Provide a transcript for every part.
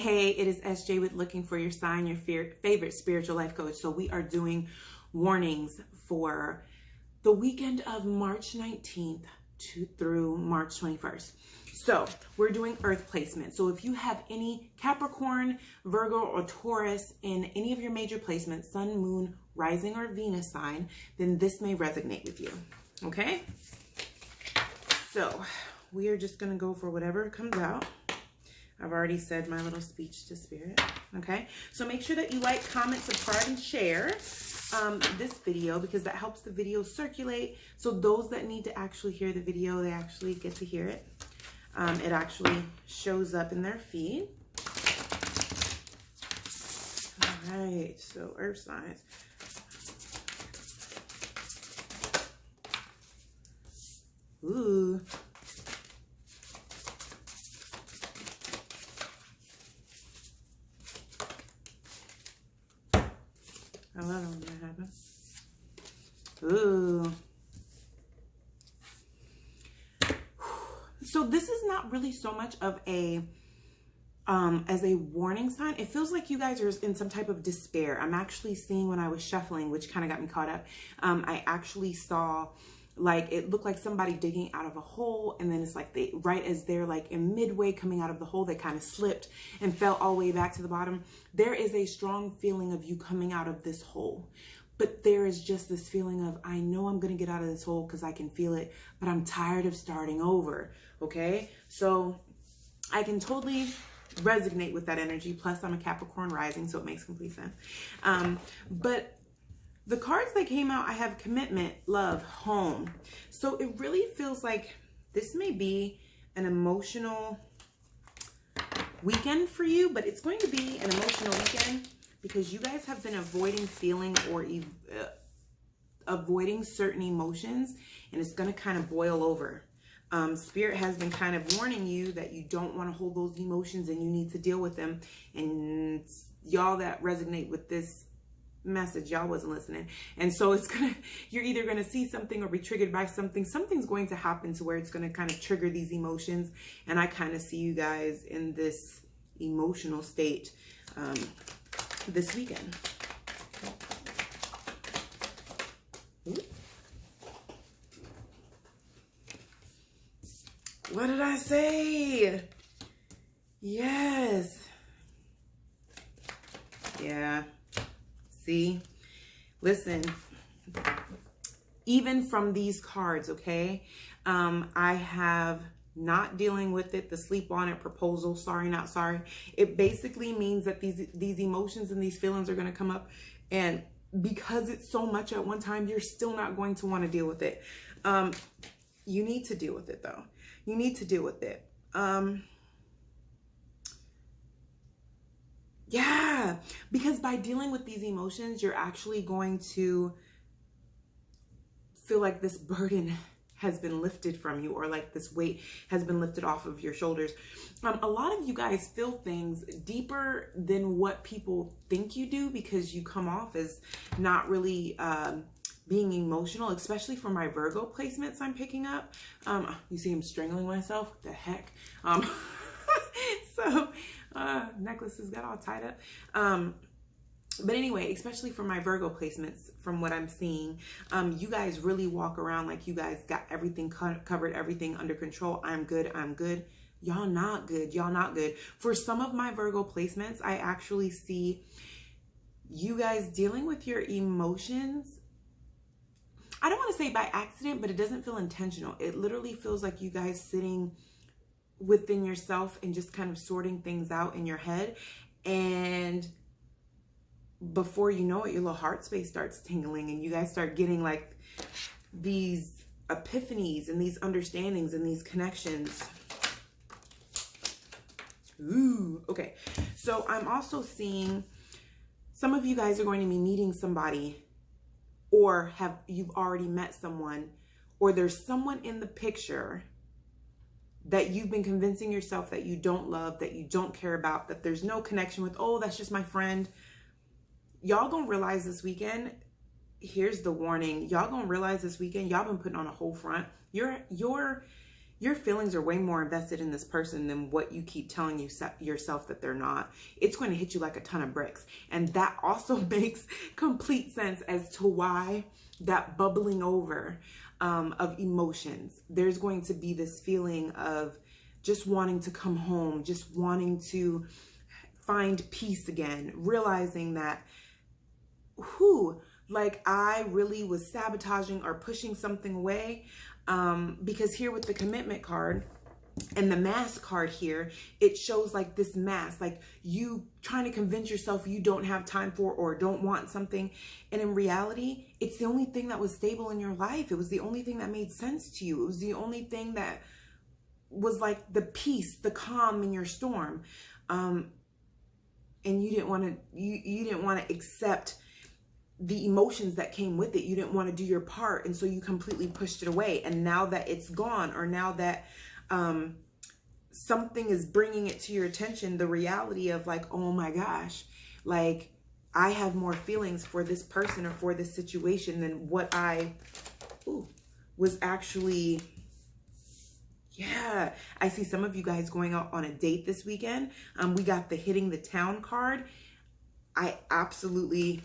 Hey, it is SJ with Looking for Your Sign, your favorite spiritual life coach. So we are doing warnings for the weekend of March 19th through March 21st. So we're doing earth placement. So if you have any Capricorn, Virgo, or Taurus in any of your major placements, Sun, Moon, Rising, or Venus sign, then this may resonate with you. Okay? So we are just going to go for whatever comes out. I've already said my little speech to spirit. Okay? So make sure that you like, comment, subscribe, and share this video, because that helps the video circulate. So those that need to actually hear the video, they actually get to hear it. It actually shows up in their feed. All right, so earth signs. Ooh. I love it when that happens. Ooh. So this is not really so much of a, as a warning sign. It feels like you guys are in some type of despair. I'm actually seeing, when I was shuffling, which kind of got me caught up, I actually saw, like, it looked like somebody digging out of a hole, and then it's like they, right as they're like in midway coming out of the hole, they kind of slipped and fell all the way back to the bottom. There is a strong feeling of you coming out of this hole. But there is just this feeling of, I know I'm going to get out of this hole because I can feel it, but I'm tired of starting over. Okay? So I can totally resonate with that energy. Plus, I'm a Capricorn rising, so it makes complete sense. But the cards that came out, I have commitment, love, home. So it really feels like this may be an emotional weekend for you, but it's going to be an emotional weekend because you guys have been avoiding feeling or avoiding certain emotions, and it's going to kind of boil over. Spirit has been kind of warning you that you don't want to hold those emotions and you need to deal with them. And y'all that resonate with this message, y'all wasn't listening. And so it's gonna, you're either going to see something or be triggered by something. Something's going to happen to where it's going to kind of trigger these emotions. And I kind of see you guys in this emotional state this weekend. Ooh. What did I say? Yes. Yeah. See? Listen. Even from these cards, okay? I have not dealing with it, the sleep on it proposal, sorry, not sorry. It basically means that these emotions and these feelings are going to come up, and because it's so much at one time, you're still not going to want to deal with it. You need to deal with it though. You need to deal with it. Yeah, because by dealing with these emotions, you're actually going to feel like this burden has been lifted from you, or like this weight has been lifted off of your shoulders. A lot of you guys feel things deeper than what people think you do, because you come off as not really being emotional, especially for my Virgo placements I'm picking up. You see I'm strangling myself? What the heck? So necklaces got all tied up. But anyway, especially for my Virgo placements, from what I'm seeing, you guys really walk around like you guys got everything covered, everything under control. I'm good. I'm good. Y'all not good. Y'all not good. For some of my Virgo placements, I actually see you guys dealing with your emotions. I don't want to say by accident, but it doesn't feel intentional. It literally feels like you guys sitting within yourself and just kind of sorting things out in your head. And before you know it, your little heart space starts tingling, and you guys start getting like these epiphanies and these understandings and these connections. Ooh, okay. So I'm also seeing some of you guys are going to be meeting somebody, or you've already met someone, or there's someone in the picture that you've been convincing yourself that you don't love, that you don't care about, that there's no connection with. Oh, that's just my friend. Y'all gonna realize this weekend, here's the warning. Y'all gonna realize this weekend, y'all been putting on a whole front. Your your feelings are way more invested in this person than what you keep telling yourself that they're not. It's going to hit you like a ton of bricks. And that also makes complete sense as to why that bubbling over of emotions. There's going to be this feeling of just wanting to come home, just wanting to find peace again, realizing that, like I really was sabotaging or pushing something away. Because here with the commitment card and the mask card here, it shows like this mask, like you trying to convince yourself you don't have time for or don't want something. And in reality, it's the only thing that was stable in your life. It was the only thing that made sense to you. It was the only thing that was like the peace, the calm in your storm. And you didn't want to accept the emotions that came with it. You didn't want to do your part. And so you completely pushed it away. And now that it's gone, or now that something is bringing it to your attention, the reality of like, oh my gosh, like I have more feelings for this person or for this situation than what I was actually. Yeah, I see some of you guys going out on a date this weekend. We got the hitting the town card. I absolutely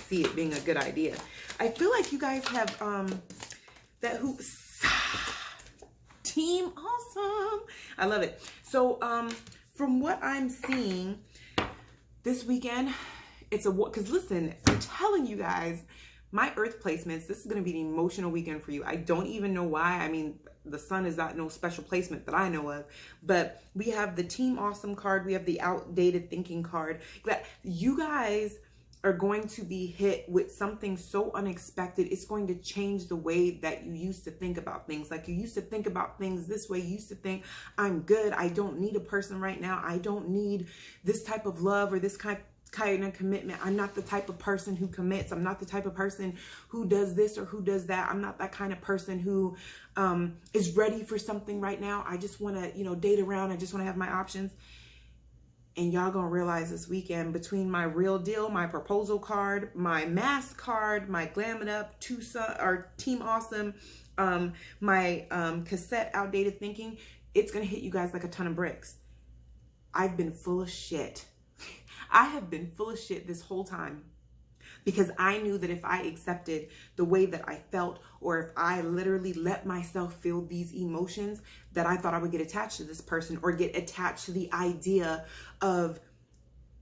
see it being a good idea. I feel like you guys have team awesome. I love it. So from what I'm seeing this weekend, it's because listen, I'm telling you guys, my earth placements, this is going to be an emotional weekend for you. I don't even know why. I mean, the sun is not no special placement that I know of, but we have the team awesome card. We have the outdated thinking card. That you guys are going to be hit with something so unexpected. It's going to change the way that you used to think about things. Like you used to think about things this way. You used to think, I'm good. I don't need a person right now. I don't need this type of love or this kind of commitment. I'm not the type of person who commits. I'm not the type of person who does this or who does that. I'm not that kind of person who is ready for something right now. I just want to, date around. I just want to have my options. And y'all gonna realize this weekend, between my real deal, my proposal card, my mask card, my glam it up, team awesome, my cassette outdated thinking, it's gonna hit you guys like a ton of bricks. I've been full of shit. I have been full of shit this whole time because I knew that if I accepted the way that I felt, or if I literally let myself feel these emotions, that I thought I would get attached to this person or get attached to the idea of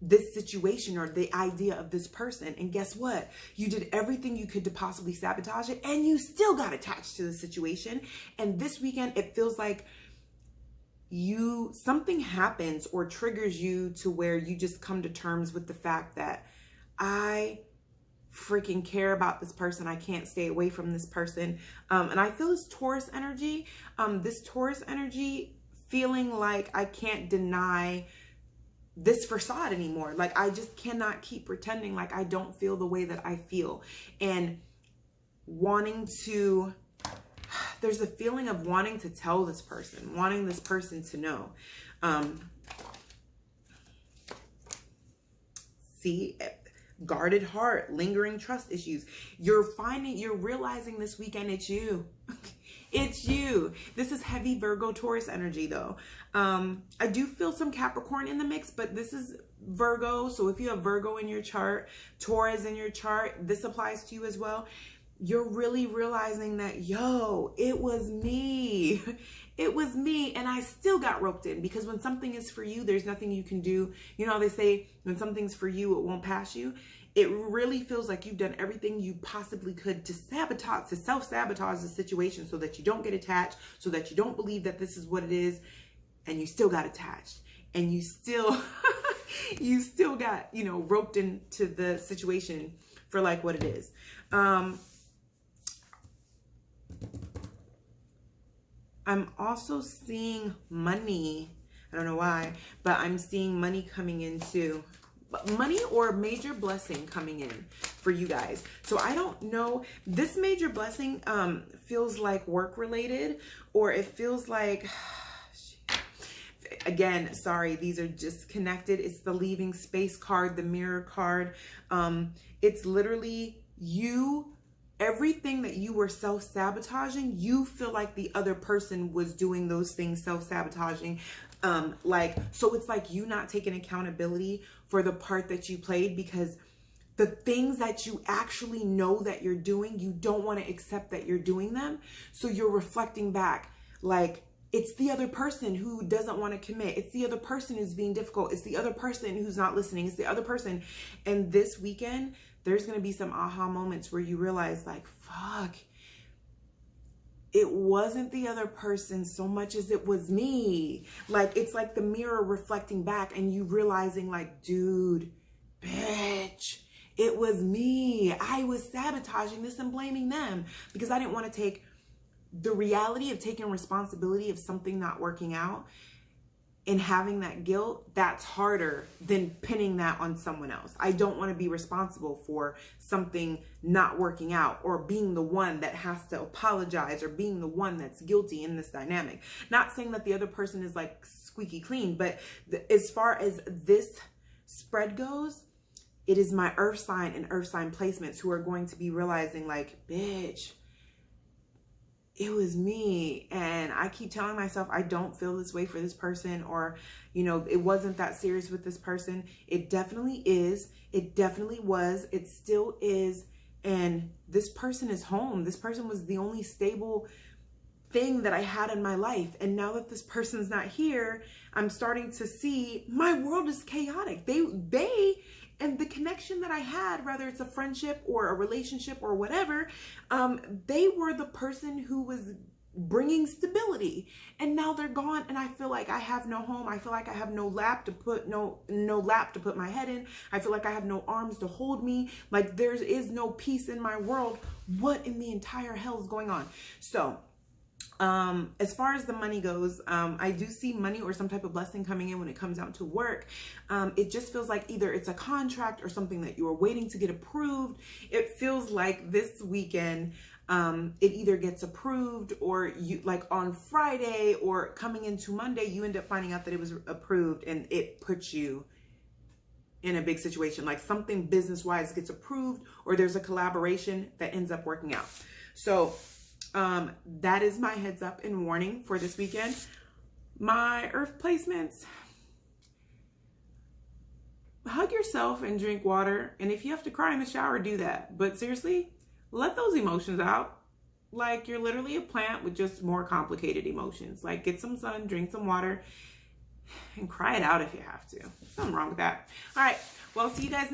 this situation or the idea of this person. And guess what? You did everything you could to possibly sabotage it, and you still got attached to the situation. And this weekend, it feels like something happens or triggers you to where you just come to terms with the fact that I freaking care about this person. I can't stay away from this person. And I feel this Taurus energy, feeling like I can't deny this facade anymore. Like I just cannot keep pretending like I don't feel the way that I feel, and there's a feeling of wanting to tell this person, wanting this person to know. See, guarded heart, lingering trust issues. You're realizing this weekend it's you. It's you. This is heavy Virgo Taurus energy though. I do feel some Capricorn in the mix, but this is Virgo. So if you have Virgo in your chart, Taurus in your chart, this applies to you as well. You're really realizing that, it was me. It was me. And I still got roped in, because when something is for you, there's nothing you can do. You know how they say, when something's for you, it won't pass you. It really feels like you've done everything you possibly could to self-sabotage the situation so that you don't get attached, so that you don't believe that this is what it is. And you still got attached. And you still, got, roped into the situation for like what it is. I'm also seeing money. I don't know why, but I'm seeing money coming in too. Money or a major blessing coming in for you guys. So I don't know. This major blessing feels like work related, or it feels like, again, sorry, these are just connected. It's the leaving space card, the mirror card. It's literally you everything that you were self-sabotaging, you feel like the other person was doing those things, self-sabotaging. So it's like you not taking accountability for the part that you played, because the things that you actually know that you're doing, you don't want to accept that you're doing them. So you're reflecting back like, it's the other person who doesn't want to commit. It's the other person who's being difficult. It's the other person who's not listening. It's the other person. And this weekend, there's going to be some aha moments where you realize like, fuck, it wasn't the other person so much as it was me. Like, it's like the mirror reflecting back and you realizing like, dude, bitch, it was me. I was sabotaging this and blaming them because I didn't want to take the reality of taking responsibility of something not working out and having that guilt. That's harder than pinning that on someone else. I don't want to be responsible for something not working out or being the one that has to apologize or being the one that's guilty in this dynamic. Not saying that the other person is like squeaky clean, but as far as this spread goes, it is my earth sign and earth sign placements who are going to be realizing like, bitch, it was me. And I keep telling myself, I don't feel this way for this person, or, you know, it wasn't that serious with this person. It definitely is. It definitely was. It still is. And this person is home. This person was the only stable thing that I had in my life. And now that this person's not here, I'm starting to see my world is chaotic. They and the connection that I had, whether it's a friendship or a relationship or whatever, they were the person who was bringing stability, and now they're gone. And I feel like I have no home. I feel like I have no lap to put no lap to put my head in. I feel like I have no arms to hold me. Like there is no peace in my world. What in the entire hell is going on? So as far as the money goes, I do see money or some type of blessing coming in when it comes down to work. It just feels like either it's a contract or something that you are waiting to get approved. It feels like this weekend, it either gets approved, or you, like on Friday or coming into Monday, you end up finding out that it was approved, and it puts you in a big situation. Like something business-wise gets approved, or there's a collaboration that ends up working out. So that is my heads up and warning for this weekend. My earth placements: hug yourself and drink water. And if you have to cry in the shower, do that. But seriously, let those emotions out. Like you're literally a plant with just more complicated emotions. Like get some sun, drink some water, and cry it out if you have to. Nothing wrong with that. All right. Well, see you guys next